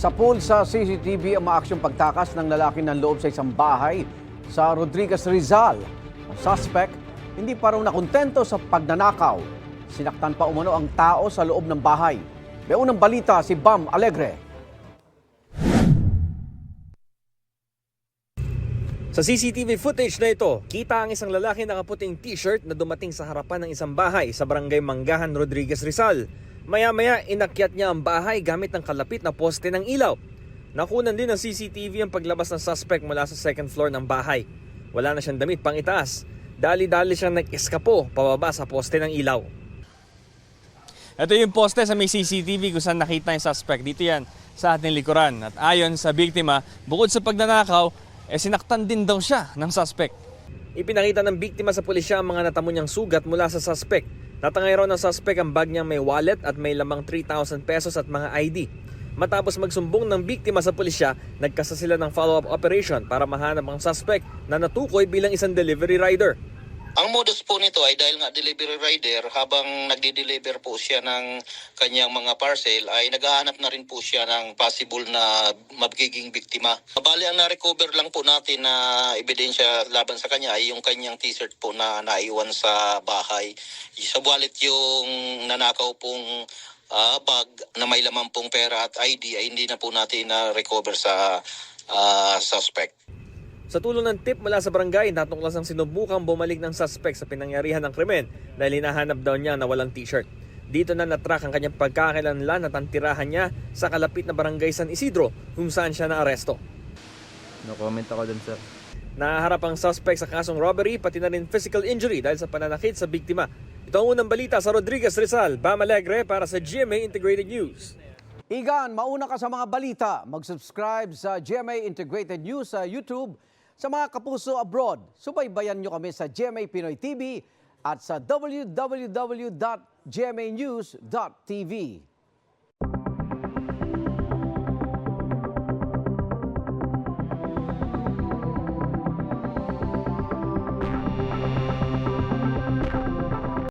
Sa pool sa CCTV ang maaksyong pagtakas ng lalaki ng loob sa isang bahay sa Rodriguez, Rizal. Ang suspect, hindi pa raw nakontento sa pagnanakaw. Sinaktan pa umano ang tao sa loob ng bahay. May unang balita si Bam Alegre. Sa CCTV footage na ito, kita ang isang lalaki nakaputing t-shirt na dumating sa harapan ng isang bahay sa barangay Manggahan, Rodriguez, Rizal. Maya-maya, inakyat niya ang bahay gamit ng kalapit na poste ng ilaw. Nakunan din ng CCTV ang paglabas ng suspect mula sa second floor ng bahay. Wala na siyang damit pang itaas. Dali-dali siyang nag-eskapo pababa sa poste ng ilaw. Ito yung poste sa may CCTV kung saan nakita yung suspect. Dito yan sa ating likuran. At ayon sa biktima, bukod sa pagnanakaw, sinaktan din daw siya ng suspect. Ipinakita ng biktima sa pulisya ang mga natamo niyang sugat mula sa suspect. Natangay raw ng suspect ang bag niya may wallet at may lamang 3,000 pesos at mga ID. Matapos magsumbong ng biktima sa pulisya, nagkasa sila ng follow-up operation para mahanap ang suspect na natukoy bilang isang delivery rider. Ang modus po nito ay dahil nga delivery rider, habang nagde-deliver po siya ng kanyang mga parcel ay naghahanap na rin po siya ng possible na magiging biktima. Bali ang na-recover lang po natin na ebidensya laban sa kanya ay yung kanyang t-shirt po na naiwan sa bahay. Sa wallet yung nanakaw pong bag na may laman pong pera at ID ay hindi na po natin na-recover sa suspect. Sa tulong ng tip mula sa barangay, natuklas ang sinubukang bumalik ng suspect sa pinangyarihan ng krimen dahil hinahanap daw niya na walang t-shirt. Dito na natrack ang kanyang pagkakakilanlan at ang tirahan niya sa kalapit na barangay San Isidro kung saan siya naaresto. No comment ako dun, sir. Naharap ang suspect sa kasong robbery pati na rin physical injury dahil sa pananakit sa biktima. Ito ang unang balita sa Rodriguez, Rizal. Bam Alegre para sa GMA Integrated News. Igan, mauna ka sa mga balita. Mag-subscribe sa GMA Integrated News sa YouTube. Sa mga kapuso abroad, subaybayan nyo kami sa GMA Pinoy TV at sa www.gmanews.tv.